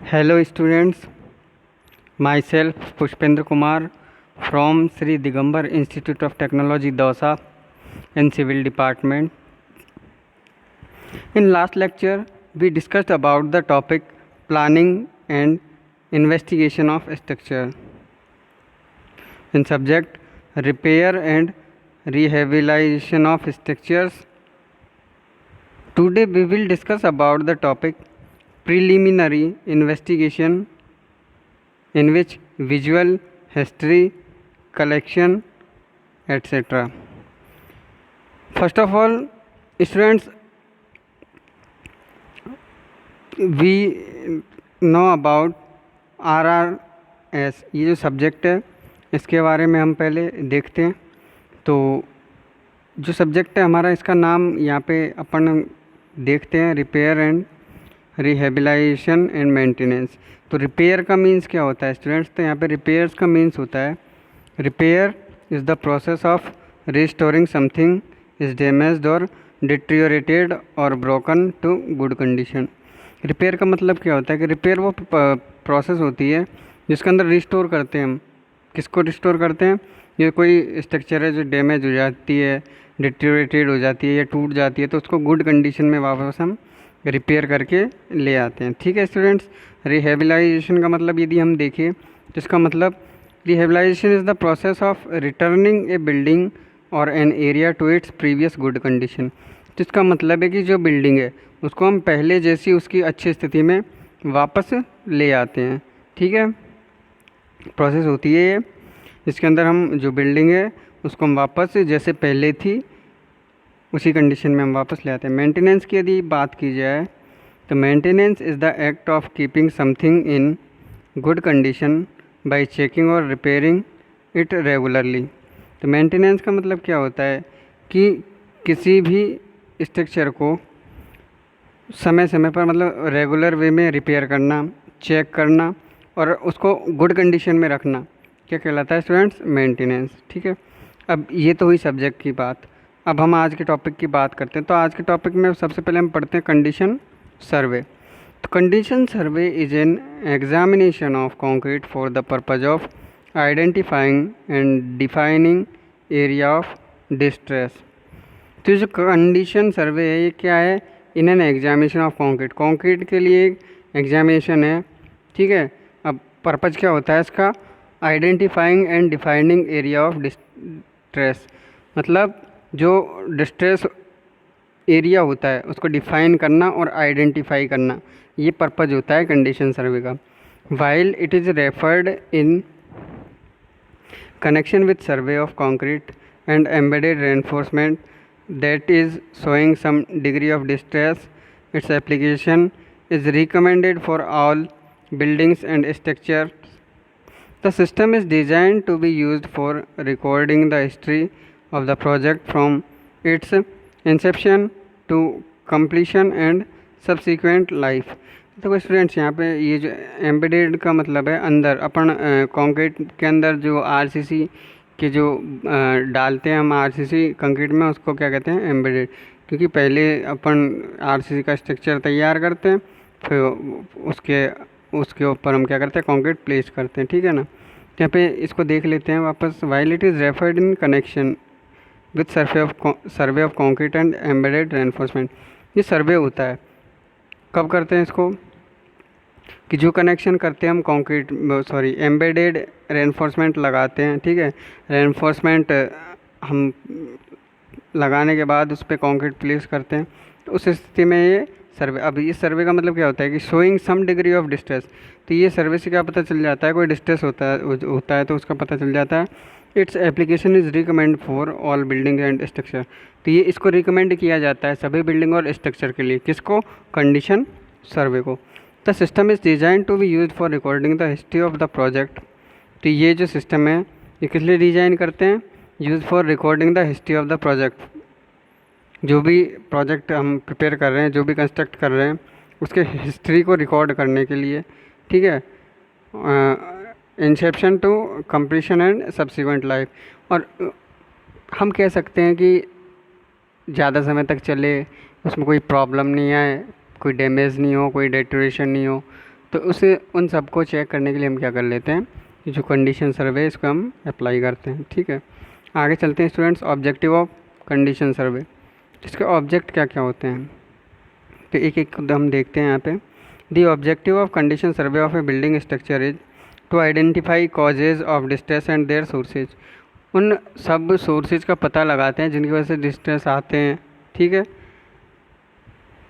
Hello students, myself Pushpendra Kumar from Sri Digambar Institute of Technology Dausa in Civil Department. In last lecture, we discussed about the topic planning and investigation of structure. In subject repair and rehabilitation of structures. Today we will discuss about the topic preliminary investigation, in which visual, history, collection, etc. First of all, students, we know about RRS, ये जो subject है इसके बारे में हम पहले देखते हैं। तो जो सब्जेक्ट है हमारा, इसका नाम यहाँ पे अपन देखते हैं, रिपेयर एंड रिहेबिलाइजेशन एंड मेंटेनेंस। तो रिपेयर का मीन्स क्या होता है स्टूडेंट्स? तो यहाँ पे रिपेयर्स का मीन्स होता है, repair is the process of restoring something is damaged और डिट्रियोरेटेड और broken to good condition. Repair का मतलब क्या होता है कि रिपेयर वो प्रोसेस होती है जिसके अंदर रिस्टोर करते हैं हम। किसको रिस्टोर करते हैं? ये कोई स्ट्रक्चर है जो डैमेज हो जाती है, डिट्रियोरेटेड हो जाती है या टूट जाती है, तो उसको गुड कंडीशन में वापस हम रिपेयर करके ले आते हैं। ठीक है स्टूडेंट्स। रिहेबिलाइजेशन का मतलब यदि हम देखें तो इसका मतलब rehabilitation is the process of returning a building or an area to its previous good condition. तो इसका मतलब है कि जो बिल्डिंग है उसको हम पहले जैसी उसकी अच्छी स्थिति में वापस ले आते हैं। ठीक है, प्रोसेस होती है ये, इसके अंदर हम जो बिल्डिंग है उसको हम वापस जैसे पहले थी उसी कंडीशन में हम वापस ले आते हैं। मेंटेनेंस की यदि बात की जाए तो maintenance is the act of keeping something in good condition bye checking और रिपेयरिंग इट रेगुलरली। तो मेंटेनेंस का मतलब क्या होता है कि किसी भी स्ट्रक्चर को समय समय पर, मतलब रेगुलर वे में रिपेयर करना, चेक करना और उसको गुड कंडीशन में रखना, क्या कहलाता है स्टूडेंट्स? मेंटेनेंस। ठीक है, अब ये तो हुई सब्जेक्ट की बात। अब हम आज के टॉपिक की बात करते हैं। तो आज के टॉपिक में सबसे पहले हम पढ़ते हैं कंडीशन सर्वे। तो condition survey is an examination of concrete for the purpose of identifying and defining area of distress. तो जो कंडीशन सर्वे है ये क्या है? In an examination of concrete, concrete के लिए एक एग्जामिनेशन है। ठीक है, अब पर्पज क्या होता है इसका? Identifying and defining area of distress, मतलब जो डिस्ट्रेस एरिया होता है उसको डिफाइन करना और आइडेंटिफाई करना, ये पर्पज होता है कंडीशन सर्वे का। While it is referred in connection with survey of concrete and embedded reinforcement that is showing some degree of distress, its application is recommended for all buildings and structures. The system is designed to be used for recording the history of the project from its inception to completion and subsequent life. तो students यहाँ पे ये जो embedded का मतलब है अंदर अपन concrete के अंदर जो आरसीसी के जो डालते हैं हम आरसीसी कंक्रीट में, उसको क्या कहते हैं? एम्बेडेड। क्योंकि पहले अपन आरसीसी का स्ट्रक्चर तैयार करते हैं, फिर उसके ऊपर हम क्या करते हैं? कंक्रीट प्लेस करते हैं। ठीक है ना। यहाँ पे इसको देख लेते हैं वापस। While it is referred in connection with survey of concrete and embedded reinforcement. ये सर्वे होता है कब करते हैं इसको? कि जो कनेक्शन करते हैं हम कंक्रीट, सॉरी, एम्बेडेड रेनफोर्समेंट लगाते हैं। ठीक है, रेनफोर्समेंट हम लगाने के बाद उस पर कंक्रीट प्लेस करते हैं, तो उस स्थिति में ये सर्वे। अब इस सर्वे का मतलब क्या होता है कि showing some degree of distress. तो ये सर्वे से क्या पता चल जाता है? कोई डिस्ट्रेस होता है तो उसका पता चल जाता है। It's application is recommend for all building and structure. तो ये इसको रिकमेंड किया जाता है सभी बिल्डिंग और स्ट्रक्चर के लिए। किसको? कंडीशन सर्वे को। The system is design to be use for recording the history of the project. तो ये जो सिस्टम है ये किस लिए डिज़ाइन करते हैं? Use for recording the history of the project. जो भी प्रोजेक्ट हम प्रिपेयर कर रहे हैं, जो भी कंस्ट्रक्ट कर रहे हैं, उसके हिस्ट्री को रिकॉर्ड करने के लिए। ठीक है, inception to completion and subsequent life. और हम कह सकते हैं कि ज़्यादा समय तक चले, उसमें कोई प्रॉब्लम नहीं आए, कोई डैमेज नहीं हो, कोई डेटोरेशन नहीं हो, तो उसे उन सबको चेक करने के लिए हम क्या कर लेते हैं, ये जो कंडीशन सर्वे इसको हम अप्लाई करते हैं। ठीक है, आगे चलते हैं स्टूडेंट्स, ऑब्जेक्टिव ऑफ कंडीशन सर्वे। इसके ऑब्जेक्ट क्या क्या होते हैं, तो एक एक हम देखते हैं यहाँ पे। The objective of condition survey of a building structure is to identify causes of distress and their sources. उन सब सोर्सेज का पता लगाते हैं जिनकी वजह से डिस्ट्रेस आते हैं। ठीक है,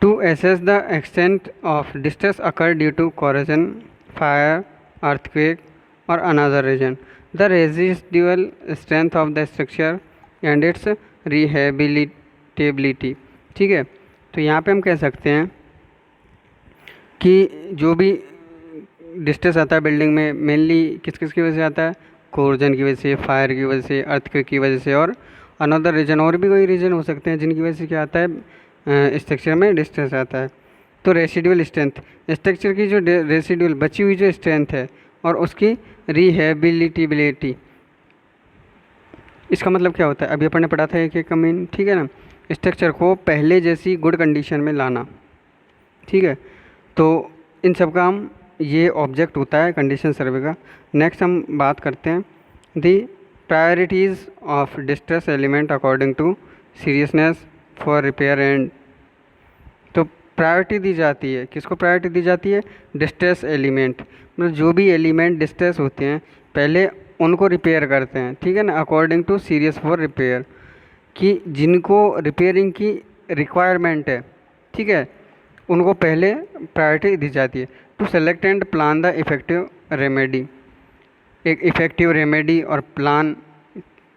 to assess the extent of distress occur due to corrosion, fire, earthquake or another reason, the residual strength of the structure and its rehabilitability. ठीक है, तो यहाँ पे हम कह सकते हैं कि जो भी डिस्ट्रेस आता है बिल्डिंग में, मेनली किस किस की वजह से आता है, कोरोजन की वजह से, फायर की वजह से, अर्थक्वेक की वजह से और अनदर रीजन, और भी कोई रीजन हो सकते हैं जिनकी वजह से क्या आता है, स्ट्रक्चर में डिस्ट्रेस आता है। तो रेसिडुअल स्ट्रेंथ, स्ट्रक्चर की जो रेसिडुअल बची हुई जो स्ट्रेंथ है और उसकी रिहेबिलिटेबिलिटी, इसका मतलब क्या होता है, अभी अपन ने पढ़ा था एक मीन। ठीक है ना, स्ट्रक्चर को पहले जैसी गुड कंडीशन में लाना। ठीक है, तो इन सब का हम ये ऑब्जेक्ट होता है कंडीशन सर्वे का। नेक्स्ट हम बात करते हैं the priorities of distress element according to seriousness for repair and. तो प्रायोरिटी दी जाती है, किसको प्रायोरिटी दी जाती है, डिस्ट्रेस एलिमेंट, मतलब जो भी एलिमेंट डिस्ट्रेस होते हैं पहले उनको रिपेयर करते हैं। ठीक है ना, according to serious for repair, कि जिनको रिपेयरिंग की रिक्वायरमेंट है, ठीक है, उनको पहले प्रायोरिटी दी जाती है। To select and plan the effective remedy, एक इफ़ेक्टिव रेमेडी और प्लान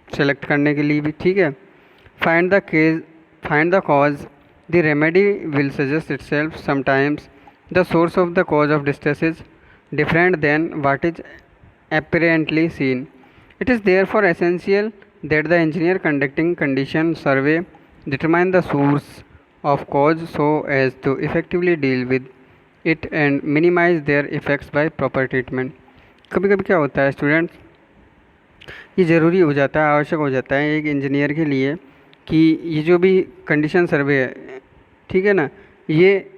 सेलेक्ट करने के लिए भी। ठीक है, find the cause, the remedy will suggest itself, sometimes the source of the cause of distress is different than what is apparently seen. It is therefore essential that the engineer conducting condition survey determine the source of cause so as to effectively deal with it and minimize their effects by proper treatment. कभी कभी क्या होता है students, ये ज़रूरी हो जाता है, आवश्यक हो जाता है एक इंजीनियर के लिए कि ये जो भी कंडीशन सर्वे है, ठीक है ना, ये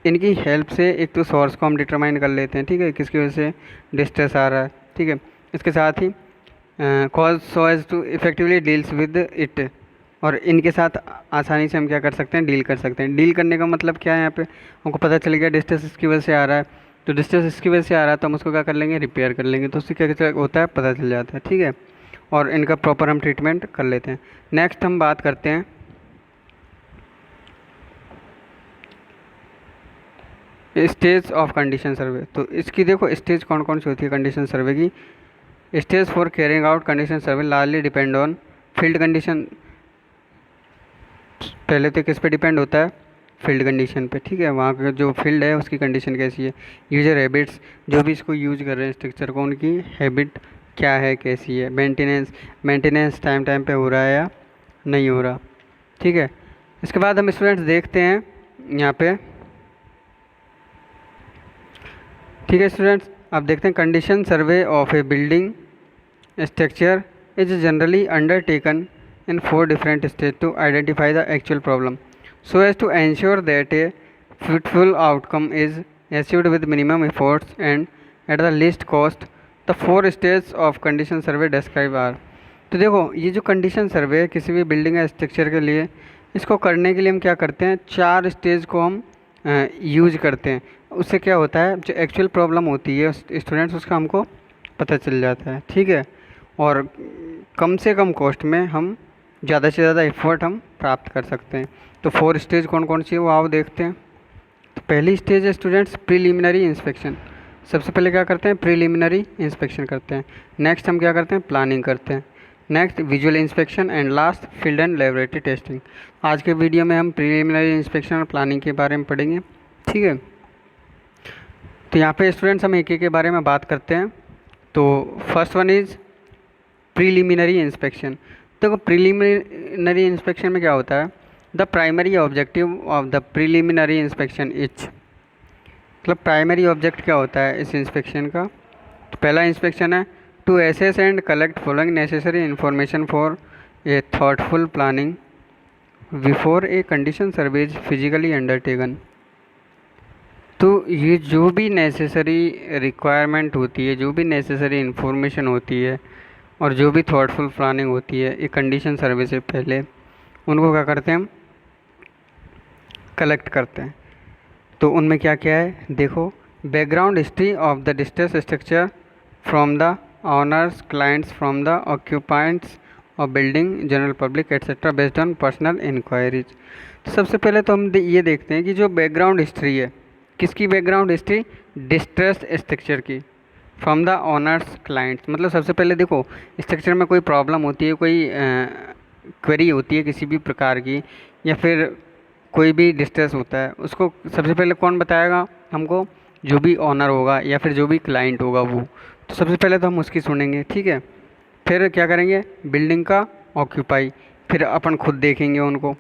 इनकी हेल्प से एक तो सोर्स को हम डिटरमाइन कर लेते हैं। ठीक है, किसकी वजह से डिस्ट्रेस आ रहा है। ठीक है, इसके साथ ही cause so as to effectively deals with it, और इनके साथ आसानी से हम क्या कर सकते हैं, डील कर सकते हैं। डील करने का मतलब क्या है, यहाँ पे हमको पता चल गया डिस्ट्रेस इसकी वजह से आ रहा है, तो डिस्ट्रेस इसकी वजह से आ रहा है तो हम उसको क्या कर लेंगे, रिपेयर कर लेंगे, तो उससे क्या होता है, पता चल जाता है। ठीक है, और इनका प्रॉपर हम ट्रीटमेंट कर लेते हैं। नेक्स्ट हम बात करते हैं स्टेज ऑफ कंडीशन सर्वे। तो इसकी देखो स्टेज कौन कौन सी होती है कंडीशन सर्वे की। Stage for carrying out condition survey largely depend on field condition. पहले तो किस पे डिपेंड होता है, फील्ड कंडीशन पे। ठीक है, वहाँ का जो फील्ड है उसकी कंडीशन कैसी है, यूजर हैबिट्स, जो भी इसको यूज कर रहे हैं स्ट्रक्चर को, उनकी हैबिट क्या है, कैसी है, मेंटेनेंस टाइम पे हो रहा है या नहीं हो रहा। ठीक है, इसके बाद हम स्टूडेंट्स देखते हैं यहाँ पे। ठीक है स्टूडेंट्स, अब देखते हैं condition survey of a building structure is generally undertaken in 4 different stages to identify the actual problem so as to ensure that a fruitful outcome is achieved with minimum efforts and at the least cost. The 4 stages of condition survey described are। तो देखो ये जो condition सर्वे है किसी भी building या structure के लिए, इसको करने के लिए हम क्या करते हैं, 4 स्टेज को हम यूज करते हैं। उससे क्या होता है, जो एक्चुअल प्रॉब्लम होती है स्टूडेंट्स उसका हमको पता चल जाता है। ठीक है, और कम से कम कॉस्ट में हम ज़्यादा से ज़्यादा एफर्ट हम प्राप्त कर सकते हैं। तो 4 स्टेज कौन कौन सी है वो आओ देखते हैं। तो पहली स्टेज है स्टूडेंट्स प्रीलिमिनरी इंस्पेक्शन। सबसे पहले क्या करते हैं, प्रीलिमिनरी इंस्पेक्शन करते हैं। नेक्स्ट हम क्या करते हैं, प्लानिंग करते हैं। Next visual inspection and last field and laboratory testing. आज के वीडियो में हम प्रीलिमिनरी इंस्पेक्शन और प्लानिंग के बारे में पढ़ेंगे। ठीक है, तो यहाँ पे स्टूडेंट्स हम एक एक के बारे में बात करते हैं। तो first one is preliminary inspection. देखो प्रीलिमिनरी इंस्पेक्शन में क्या होता है, the primary objective of the preliminary inspection is, मतलब प्राइमरी ऑब्जेक्ट क्या होता है इस इंस्पेक्शन का। तो पहला इंस्पेक्शन है to assess and collect following necessary information for a thoughtful planning before a condition survey is physically undertaken. तो ये जो भी नेसेसरी रिक्वायरमेंट होती है, जो भी नेसेसरी इन्फॉर्मेशन होती है और जो भी थॉटफुल प्लानिंग होती है एक कंडीशन सर्वे से पहले, उनको क्या करते हैं हम, कलेक्ट करते हैं। तो उनमें क्या क्या है देखो, background history of the distress structure from the owners clients from the occupants of building general public etcetera based on personal inquiries. तो सबसे पहले तो हम ये देखते हैं कि जो बैकग्राउंड हिस्ट्री है, किसकी बैकग्राउंड हिस्ट्री, डिस्ट्रेस स्ट्रक्चर की, फ्रॉम द ऑनर्स क्लाइंट्स। मतलब सबसे पहले देखो, स्ट्रक्चर में कोई प्रॉब्लम होती है, कोई क्वेरी होती है किसी भी प्रकार की, या फिर कोई भी डिस्ट्रेस होता है, उसको सबसे पहले कौन बताएगा हमको, जो भी ऑनर होगा या फिर जो भी क्लाइंट होगा वो। तो सबसे पहले तो हम उसकी सुनेंगे, ठीक है। फिर क्या करेंगे, बिल्डिंग का ऑक्यूपाई, फिर अपन खुद देखेंगे उनको,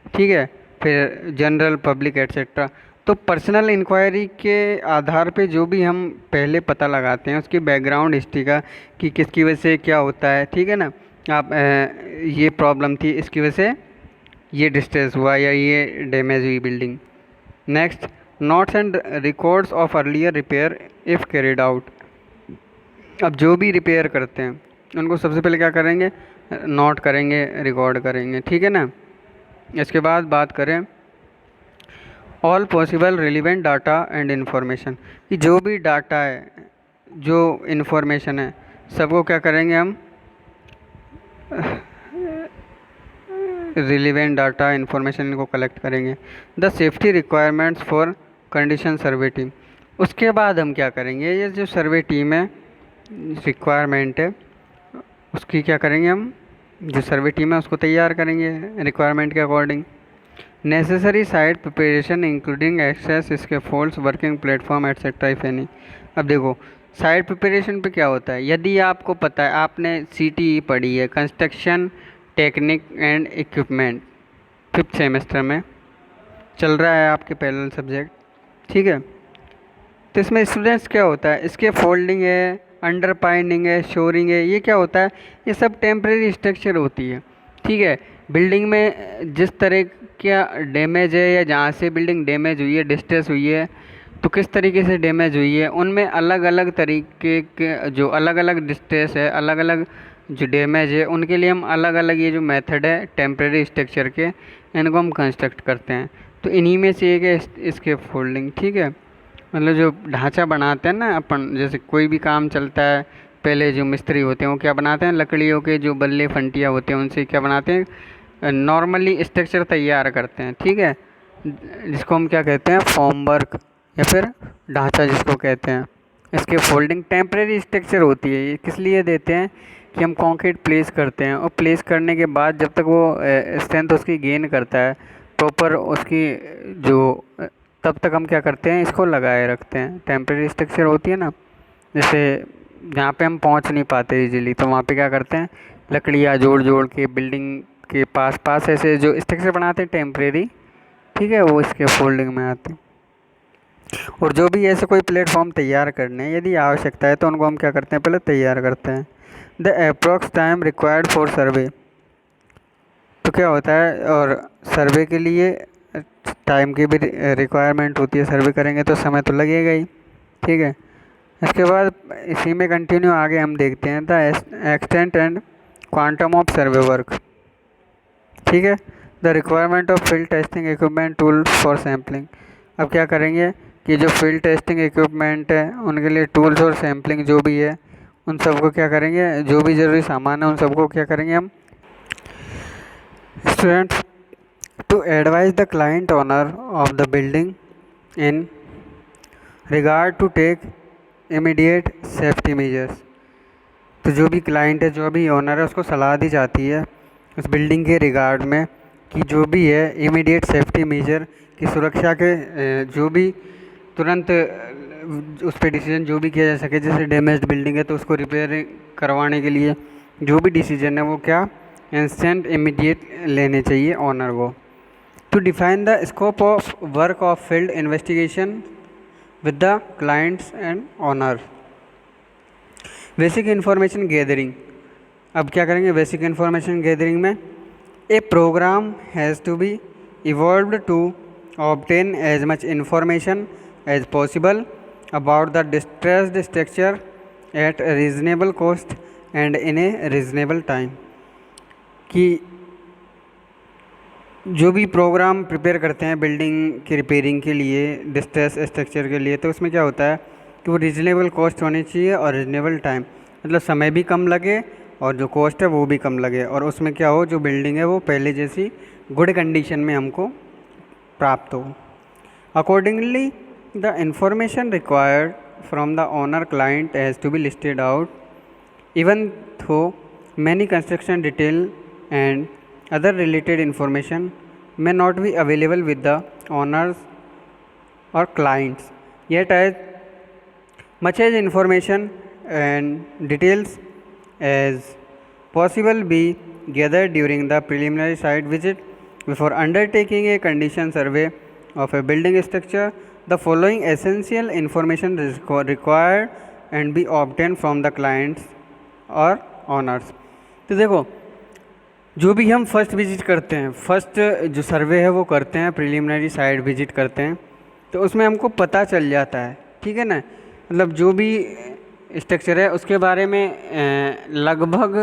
ठीक है। फिर जनरल पब्लिक एट्सेट्रा। तो पर्सनल इंक्वायरी के आधार पे जो भी हम पहले पता लगाते हैं उसकी बैकग्राउंड हिस्ट्री का, कि किसकी वजह से क्या होता है, ठीक है ना। आप ये प्रॉब्लम थी, इसकी वजह से ये डिस्ट्रेस हुआ या ये डैमेज हुई building. Next, notes and records of earlier repair if carried out. अब जो भी रिपेयर करते हैं उनको सबसे पहले क्या करेंगे, नोट करेंगे, रिकॉर्ड करेंगे, ठीक है ना। इसके बाद बात करें all possible relevant data and information, कि जो भी डाटा है, जो इन्फॉर्मेशन है, सबको क्या करेंगे हम, रिलीवेंट डाटा इन्फॉर्मेशन इनको कलेक्ट करेंगे। The safety requirements for condition survey team. उसके बाद हम क्या करेंगे, ये जो सर्वे टीम है, रिक्वायरमेंट है, उसकी क्या करेंगे हम, जो सर्वे टीम है उसको तैयार करेंगे रिक्वायरमेंट के according. Necessary site preparation including access scaffolds working platform etcetera if any. अब देखो, साइट प्रिपरेशन पे क्या होता है, यदि आपको पता है, आपने CTE पढ़ी है, construction technique and equipment, 5th semester में चल रहा है आपके पैरेलल सब्जेक्ट, ठीक है। तो इसमें स्टूडेंट्स क्या होता है, इसके फोल्डिंग है, अंडरपाइनिंग है, शोरिंग है, ये क्या होता है, ये सब टेम्प्रेरी स्ट्रक्चर होती है, ठीक है। बिल्डिंग में जिस तरह का डैमेज है या जहाँ से बिल्डिंग डैमेज हुई है, डिस्ट्रेस हुई है, तो किस तरीके से डैमेज हुई है, उनमें अलग अलग तरीके के जो अलग अलग डिस्ट्रेस है, अलग अलग जो डैमेज है, उनके लिए हम अलग अलग ये जो मेथड है टेम्प्रेरी स्ट्रक्चर के, इनको हम कंस्ट्रक्ट करते हैं। तो इन्हीं में से एक है इसके फोल्डिंग, ठीक है। मतलब जो ढांचा बनाते हैं ना अपन, जैसे कोई भी काम चलता है, पहले जो मिस्त्री होते हैं वो क्या बनाते हैं, लकड़ियों के जो बल्ले फंटियाँ होते हैं उनसे क्या बनाते हैं, नॉर्मली स्ट्रक्चर तैयार करते हैं, ठीक है, जिसको हम क्या कहते हैं, फॉर्म वर्क या फिर ढांचा जिसको कहते हैं। इसके फोल्डिंग टेम्प्रेरी स्ट्रक्चर होती है, ये किस लिए देते हैं कि हम कंक्रीट प्लेस करते हैं, और प्लेस करने के बाद जब तक वो स्ट्रेंथ उसकी गेन करता है प्रॉपर उसकी जो, तब तक हम क्या करते हैं, इसको लगाए रखते हैं। टेम्प्रेरी स्ट्रक्चर होती है ना, जैसे जहाँ पे हम पहुँच नहीं पाते इजीली, तो वहाँ पे क्या करते हैं, लकड़ियाँ जोड़ जोड़ के बिल्डिंग के पास पास ऐसे जो स्ट्रक्चर बनाते हैं टेम्प्रेरी, ठीक है, वो इसके फोल्डिंग में आते हैं। और जो भी ऐसे कोई प्लेटफॉर्म तैयार करने यदि आवश्यकता है तो उनको हम क्या करते हैं, पहले तैयार करते हैं। The approx time required for survey. तो क्या होता है, और सर्वे के लिए टाइम की भी रिक्वायरमेंट होती है, सर्वे करेंगे तो समय तो लगेगा ही, ठीक है। इसके बाद इसी में कंटिन्यू आगे हम देखते हैं the extent and quantum of survey work, ठीक है। The requirement of field testing equipment tool for sampling. अब क्या करेंगे कि जो फील्ड टेस्टिंग इक्विपमेंट है उनके लिए टूल्स और सैम्पलिंग जो भी है उन सबको क्या करेंगे, जो भी ज़रूरी सामान है उन सबको क्या करेंगे हम। Students, to advise the client owner of the building in regard to take immediate safety measures. तो जो भी क्लाइंट है, जो भी ओनर है, उसको सलाह दी जाती है उस बिल्डिंग के रिगार्ड में कि जो भी है इमीडिएट सेफ्टी मेजर की सुरक्षा के जो भी तुरंत उस पर डिसीजन जो भी किया जा सके, जैसे डैमेज्ड बिल्डिंग है तो उसको रिपेयर करवाने के लिए जो भी डिसीजन है वो क्या इंस्टेंट इमीडिएट लेने चाहिए ऑनर को। To define the scope of work of field investigation with the clients and owner. Basic information gathering. अब क्या करेंगे, बेसिक इन्फॉर्मेशन गैदरिंग में a programme has to be evolved to obtain as much information as possible about the distressed structure at reasonable cost and in a reasonable time. कि जो भी programme prepare करते हैं building की repairing के लिए, distress structure के लिए, तो उसमें क्या होता है कि वो रीजनेबल कॉस्ट होनी चाहिए और रीजनेबल टाइम, मतलब समय भी कम लगे और जो कॉस्ट है वो भी कम लगे, और उसमें क्या हो, जो बिल्डिंग है वो पहले जैसी गुड कंडीशन में हमको प्राप्त हो। Accordingly the information required from the owner client has to be listed out even though many construction detail and other related information may not be available with the owners or clients, yet as much as information and details as possible be gathered during the preliminary site visit before undertaking a condition survey of a building structure. The following essential information is required and be obtained from the clients or owners। तो देखो, जो भी हम first visit करते हैं, first जो सर्वे है वो करते हैं, प्रिलिमिनरी साइट विजिट करते हैं, तो उसमें हमको पता चल जाता है, ठीक है ना, मतलब जो भी स्ट्रक्चर है उसके बारे में लगभग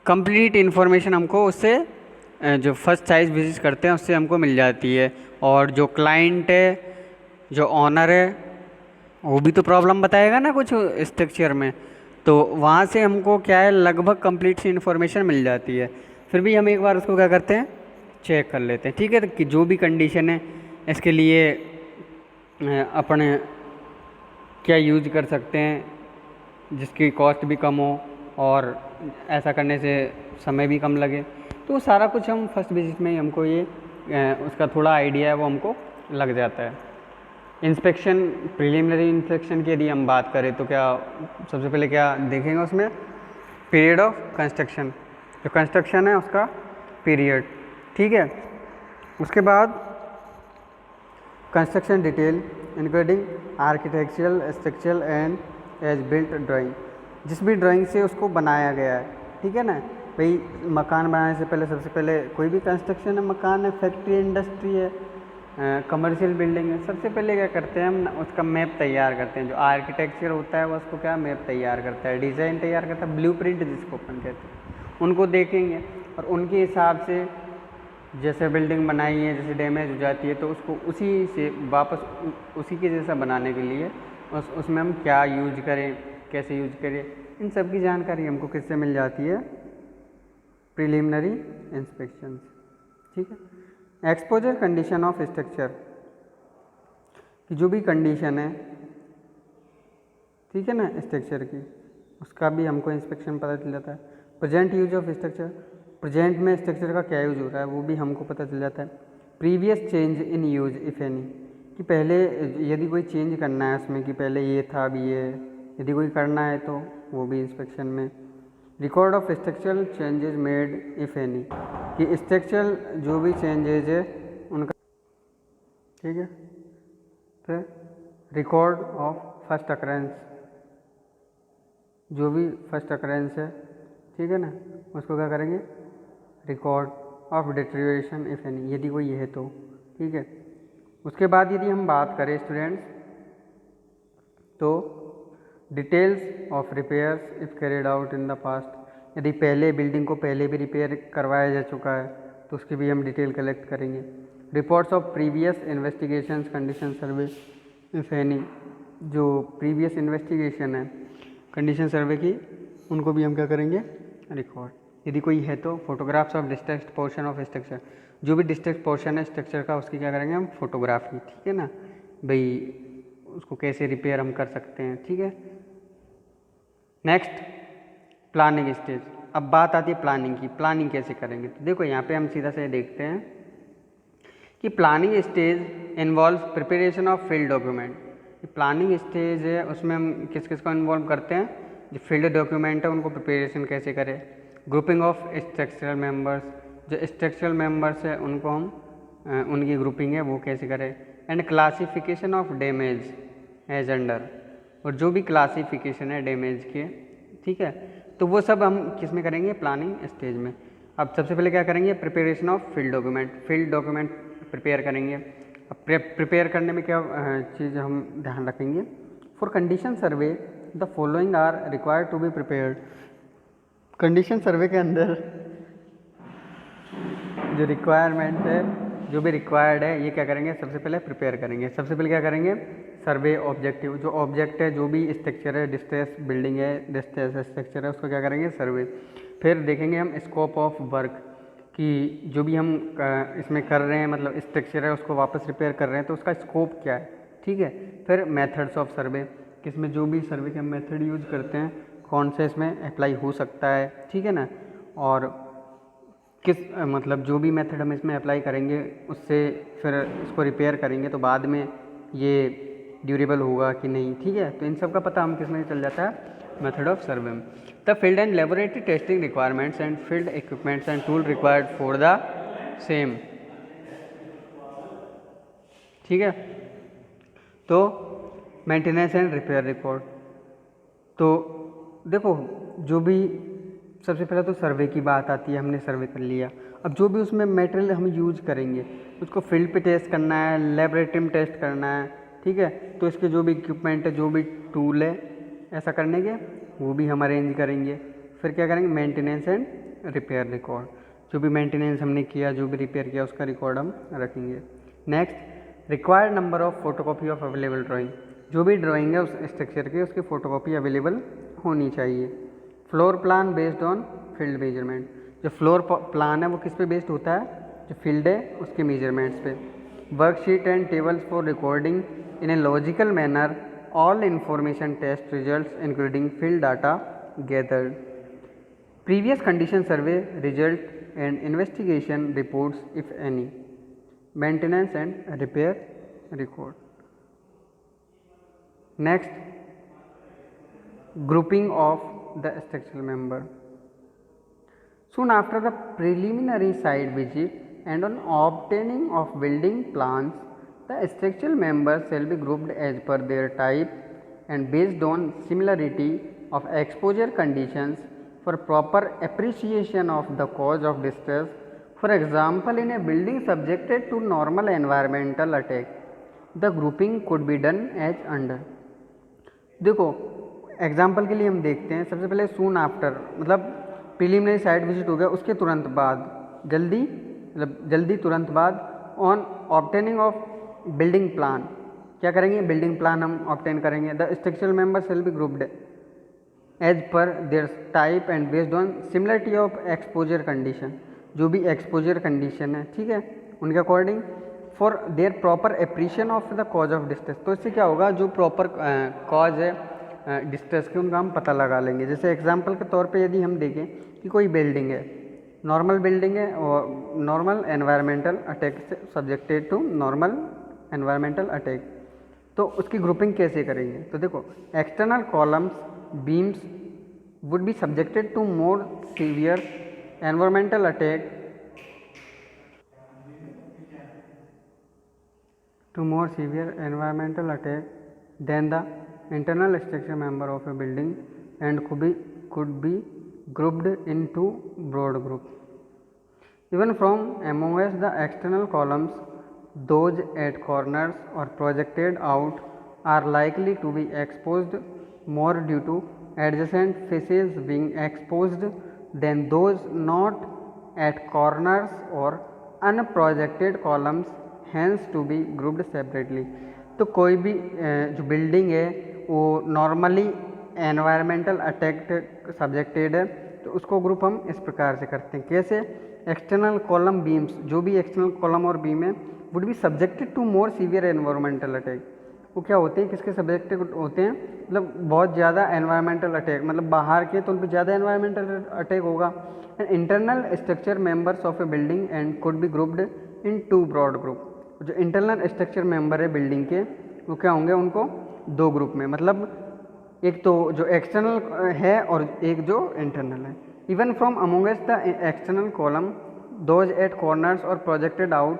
कंप्लीट इन्फॉर्मेशन हमको उससे जो फर्स्ट साइट विजिट करते हैं उससे हमको मिल जाती है। और जो क्लाइंट है, जो ऑनर है, वो भी तो प्रॉब्लम बताएगा ना कुछ स्ट्रक्चर में, तो वहाँ से हमको क्या है, लगभग कंप्लीट सी इन्फॉर्मेशन मिल जाती है। फिर भी हम एक बार उसको क्या करते हैं, चेक कर लेते हैं, ठीक है, कि जो भी कंडीशन है इसके लिए अपने क्या यूज कर सकते हैं जिसकी कॉस्ट भी कम हो और ऐसा करने से समय भी कम लगे, तो सारा कुछ हम फर्स्ट विजिट में ही हमको ये उसका थोड़ा आइडिया है वो हमको लग जाता है। इंस्पेक्शन, प्रिलिमिनरी इंस्पेक्शन की यदि हम बात करें तो क्या सबसे पहले क्या देखेंगे उसमें, पीरियड ऑफ कंस्ट्रक्शन, जो कंस्ट्रक्शन है उसका पीरियड, ठीक है। उसके बाद construction detail including architectural, structural and as built drawing, जिस भी ड्राइंग से उसको बनाया गया है, ठीक है ना। भाई मकान बनाने से पहले सबसे पहले कोई भी कंस्ट्रक्शन है, मकान है, फैक्ट्री, इंडस्ट्री है, कमर्शियल बिल्डिंग है, सबसे पहले क्या करते हैं हम उसका मैप तैयार करते हैं। जो आर्किटेक्चर होता है वो उसको क्या मैप तैयार करता है, डिज़ाइन तैयार करता है, ब्लूप्रिंट जिसको अपन कहते हैं, उनको देखेंगे और उनके हिसाब से जैसे बिल्डिंग बनाई है, जैसे डैमेज हो जाती है तो उसको उसी से वापस उसी के जैसा बनाने के लिए उसमें हम क्या यूज करें, कैसे यूज करें, इन सब की जानकारी हमको किससे मिल जाती है, प्रिलिमिनरी इंस्पेक्शन, ठीक है। एक्सपोजर कंडीशन ऑफ स्ट्रक्चर, कि जो भी कंडीशन है, ठीक है ना, स्ट्रक्चर की, उसका भी हमको इंस्पेक्शन पता चल जाता है। Present use of structure, present में स्ट्रक्चर का क्या यूज हो रहा है वो भी हमको पता चल जाता है। Previous change in use if any, कि पहले यदि कोई चेंज करना है उसमें, कि पहले ये था अभी ये, यदि कोई करना है तो वो भी इंस्पेक्शन में। Record of structural changes made if any, कि स्ट्रक्चरल जो भी चेंजेज है उनका, ठीक है। फिर रिकॉर्ड ऑफ फर्स्ट अकरेंस, जो भी फर्स्ट अकरेंस है, ठीक है ना, उसको क्या करेंगे, record of deterioration if any, यदि कोई है तो, ठीक है। उसके बाद यदि हम बात करें स्टूडेंट्स, तो details of repairs if carried out in the past, यदि पहले बिल्डिंग को पहले भी रिपेयर करवाया जा चुका है तो उसकी भी हम डिटेल कलेक्ट करेंगे। Reports of previous investigations, condition survey if any, जो प्रीवियस इन्वेस्टिगेशन है कंडीशन सर्वे की, उनको भी हम क्या करेंगे, रिकॉर्ड, यदि कोई है तो। Photographs of distract portion of structure, जो भी डिस्ट्रेक्ट पोर्शन है स्ट्रक्चर का उसकी क्या करेंगे हम, फोटोग्राफी, ठीक है ना, भाई उसको कैसे रिपेयर हम कर सकते हैं, ठीक है। नेक्स्ट प्लानिंग स्टेज, अब बात आती है प्लानिंग की, प्लानिंग कैसे करेंगे। तो देखो यहाँ पे हम सीधा से देखते हैं कि planning stage involve preparation of field document. Planning stage है उसमें हम किस किस को इन्वॉल्व करते हैं, जो फील्ड डॉक्यूमेंट है उनको प्रिपरेशन कैसे करें। ग्रुपिंग ऑफ स्ट्रक्चरल मेंबर्स, जो स्ट्रक्चरल मेंबर्स है उनको हम उनकी ग्रुपिंग है वो कैसे करें। And classification of damage as under, और जो भी क्लासिफिकेशन है डैमेज के, ठीक है, तो वो सब हम किस में करेंगे, प्लानिंग स्टेज में। अब सबसे पहले क्या करेंगे, preparation of field document, field document prepare करेंगे। अब प्रिपेयर करने में क्या चीज़ हम ध्यान रखेंगे, for condition survey the following are required to be prepared. Condition survey के अंदर जो रिक्वायरमेंट है, जो भी रिक्वायर्ड है, ये क्या करेंगे, सबसे पहले प्रिपेयर करेंगे। सबसे पहले क्या करेंगे, सर्वे ऑब्जेक्टिव, जो ऑब्जेक्ट है, जो भी स्ट्रक्चर है, डिस्ट्रेस बिल्डिंग है, डिस्ट्रेस स्ट्रक्चर है, उसको क्या करेंगे, सर्वे। फिर देखेंगे हम स्कोप ऑफ वर्क, कि जो भी हम इसमें कर रहे हैं, मतलब स्ट्रक्चर है, उसको वापस रिपेयर कर रहे हैं, तो उसका स्कोप क्या है, ठीक है। फिर मेथड्स ऑफ सर्वे, कि इसमें जो भी सर्वे के हम मेथड यूज करते हैं, कौन से इसमें अप्लाई हो सकता है, ठीक है ना, और किस मतलब जो भी मेथड हम इसमें अप्लाई करेंगे उससे फिर इसको रिपेयर करेंगे तो बाद में ये ड्यूरेबल होगा कि नहीं, ठीक है। तो इन सब का पता हम किस में चल जाता है, मेथड ऑफ सर्वे में। The field and laboratory testing requirements and field equipments and tool required for the same, ठीक है। तो मेंटेनेंस एंड रिपेयर रिकॉर्ड, तो देखो जो भी सबसे पहले तो सर्वे की बात आती है, हमने सर्वे कर लिया। अब जो भी उसमें मटेरियल हम यूज करेंगे उसको फील्ड पे टेस्ट करना है, लेबोरेटरी में टेस्ट करना है, ठीक है। तो इसके जो भी इक्विपमेंट है, जो भी टूल है, ऐसा करने के वो भी हम अरेंज करेंगे। फिर क्या करेंगे, मेंटेनेंस एंड रिपेयर रिकॉर्ड, जो भी मेंटेनेंस हमने किया, जो भी रिपेयर किया, उसका रिकॉर्ड हम रखेंगे। Next, required number of photocopy of available drawing, जो भी ड्राइंग है उस स्ट्रक्चर की, उसकी फ़ोटोकॉपी अवेलेबल होनी चाहिए। Floor plan based on field measurement, जो फ्लोर प्लान है वो किस पे बेस्ड होता है, जो फील्ड है उसके मेजरमेंट्स पे। Worksheet and tables for recording in a logical manner all information test results including field data gathered. Previous condition survey result and investigation reports if any. Maintenance and repair record. Next, grouping of the structural member. Soon after the preliminary site visit and on obtaining of building plans, the structural members shall be grouped as per their type and based on similarity of exposure conditions for proper appreciation of the cause of distress. For example, in a building subjected to normal environmental attack, the grouping could be done as under. देखो example के लिए हम देखते हैं, सबसे पहले soon after मतलब preliminary site visit हो गया, उसके तुरंत बाद जल्दी तुरंत बाद on obtaining of building plan, क्या करेंगे, बिल्डिंग प्लान हम ऑब्टेन करेंगे। The structural members will be grouped as per their type and based on similarity of exposure condition, जो भी एक्सपोजर कंडीशन है, ठीक है, उनके according for their proper appreciation of the cause of distress. तो इससे क्या होगा, जो प्रॉपर कॉज है डिस्ट्रेस के, उनका हम पता लगा लेंगे। जैसे एग्जांपल के तौर पे यदि हम देखें कि कोई बिल्डिंग है, नॉर्मल बिल्डिंग है और नॉर्मल एनवायरमेंटल अटैक से subjected to normal environmental attack, तो उसकी ग्रुपिंग कैसे करेंगे। तो देखो, external columns beams would be subjected to more severe environmental attack than the internal structure member of a building and could be grouped into broad group. Even from amongst the external columns, those at corners or projected out are likely to be exposed more due to adjacent faces being exposed than those not at corners or unprojected columns, hence to be grouped separately. तो कोई भी जो building है वो normally environmental attack subjected है, तो उसको group हम इस प्रकार से करते हैं। कैसे, एक्सटर्नल कॉलम बीम्स, जो भी एक्सटर्नल कॉलम और बीम है would be subjected to more severe environmental attack. वो क्या होते हैं, किसके सब्जेक्टेड होते हैं, मतलब बहुत ज़्यादा एनवायरमेंटल अटैक, मतलब बाहर के तो उन पर ज़्यादा एनवायरमेंटल अटैक होगा। And internal structure members of a building and could be grouped in two broad group. जो इंटरनल स्ट्रक्चर मेंबर है बिल्डिंग के, वो क्या होंगे, उनको दो ग्रुप में, मतलब एक तो जो एक्सटर्नल है और एक जो इंटरनल है। Even from amongst the external column, those at corners or projected out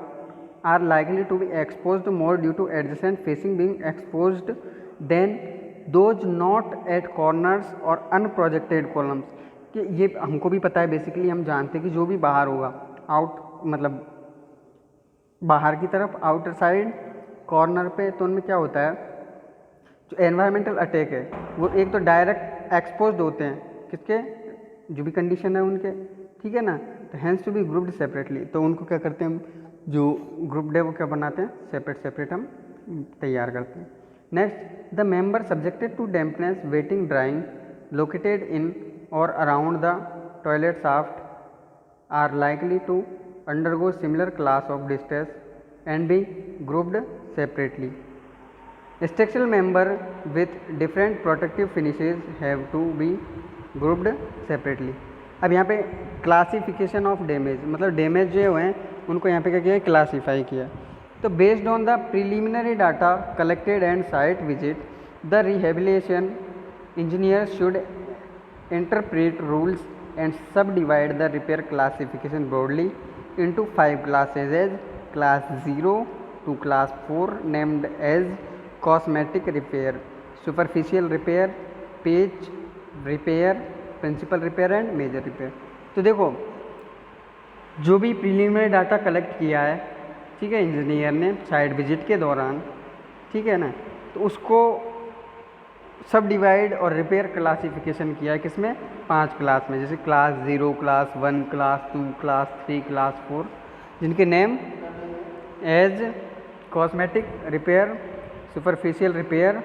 are likely to be exposed more due to adjacent facing being exposed than those not at corners or unprojected columns. कि ये हमको भी पता है, basically हम जानते हैं कि जो भी बाहर होगा, आउट मतलब बाहर की तरफ, आउटर साइड, कॉर्नर पे, तो उनमें क्या होता है, जो एनवायरमेंटल अटैक है वो एक तो डायरेक्ट एक्सपोज्ड होते हैं किसके, जो भी कंडीशन है उनके, ठीक है ना, तो hence to be grouped separately, तो उनको क्या करते हैं हम, जो ग्रुप्ड है वो क्या बनाते हैं, सेपरेट सेपरेट हम तैयार करते हैं। Next, the member subjected to dampness wetting drying located in और around the toilet shaft are likely to undergo similar class of distress and be grouped separately. Structural member with different protective finishes have to be grouped separately. अब यहाँ पे classification of damage, मतलब damage जो हुए हैं उनको यहाँ पे क्या किया है, क्लासीफाई किया। तो based on the preliminary data collected and site visit, the rehabilitation engineer should interpret rules and subdivide the repair classification broadly into 5 classes as class 0 to class 4 named as cosmetic repair, superficial repair, patch repair, principal repair and major repair। तो देखो जो भी preliminary data collect किया है, ठीक है, engineer ने site visit के दौरान, ठीक है ना, तो उसको सब डिवाइड और रिपेयर क्लासिफिकेशन किया है किसमें, 5 क्लास में, जैसे class 0, class 1, class 2, class 3, class 4, जिनके name as cosmetic repair, superficial repair,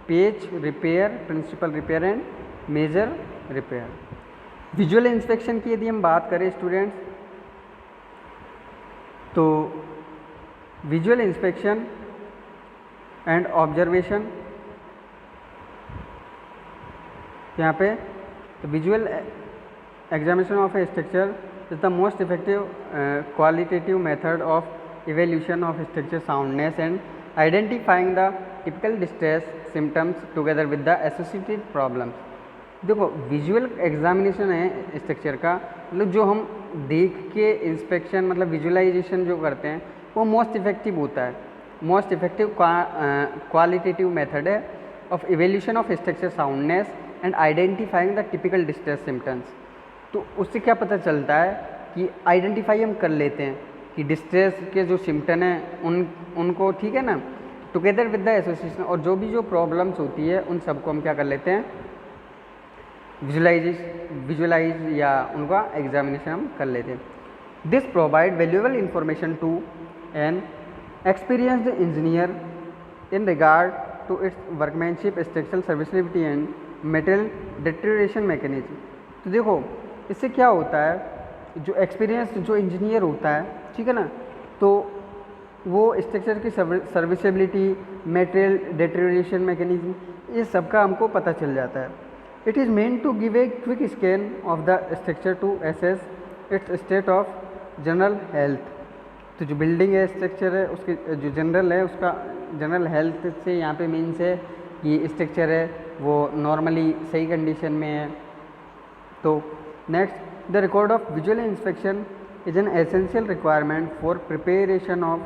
patch repair, principal repair and major repair. Visual inspection की यदि हम बात करें स्टूडेंट्स, तो विजुअल इंस्पेक्शन एंड ऑब्जर्वेशन यहाँ पे, तो visual examination of A structure is the most effective qualitative method of evaluation of structure soundness and identifying the typical distress symptoms together with the associated problems. देखो visual examination है structure का, मतलब जो हम देख के इंस्पेक्शन, मतलब visualisation जो करते हैं वो मोस्ट इफेक्टिव होता है, मोस्ट इफेक्टिव क्वालिटेटिव मेथड है of evaluation of structure soundness and identifying the typical distress symptoms. तो उससे क्या पता चलता है कि आइडेंटिफाई हम कर लेते हैं कि डिस्ट्रेस के जो सिम्टम हैं उनको, ठीक है ना, टुगेदर विद द एसोसिएशन, और जो भी जो प्रॉब्लम्स होती है उन सबको हम क्या कर लेते हैं, विजुअलाइज या उनका एग्जामिनेशन हम कर लेते हैं। This provide valuable information to an experienced engineer in regard to its workmanship, structural serviceability and material deterioration mechanism. तो देखो इससे क्या होता है, जो एक्सपीरियंस जो इंजीनियर होता है, ठीक है ना, तो वो स्ट्रक्चर की सर्विसिबिलिटी, मटेरियल डिटेरियोरेशन मैकेनिज्म, ये सब का हमको पता चल जाता है। It is main to give a quick scan of the structure to assess its state of general health. तो जो बिल्डिंग है, स्ट्रक्चर है, उसके जो जनरल है, उसका जनरल हेल्थ से यहाँ पे मीन्स है कि स्ट्रक्चर है वो नॉर्मली सही कंडीशन में है। तो next, the record of visual inspection is an essential requirement for preparation of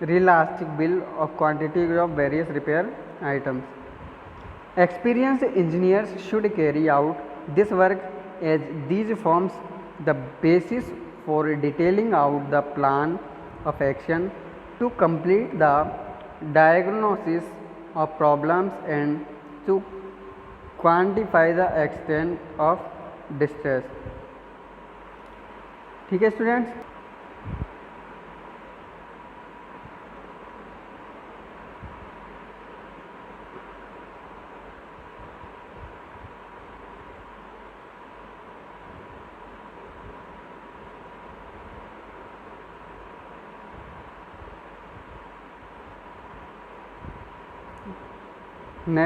realistic bill of quantity of various repair items. Experienced engineers should carry out this work as these forms the basis for detailing out the plan of action to complete the diagnosis of problems and to quantify the extent of distress। ठीक है students, next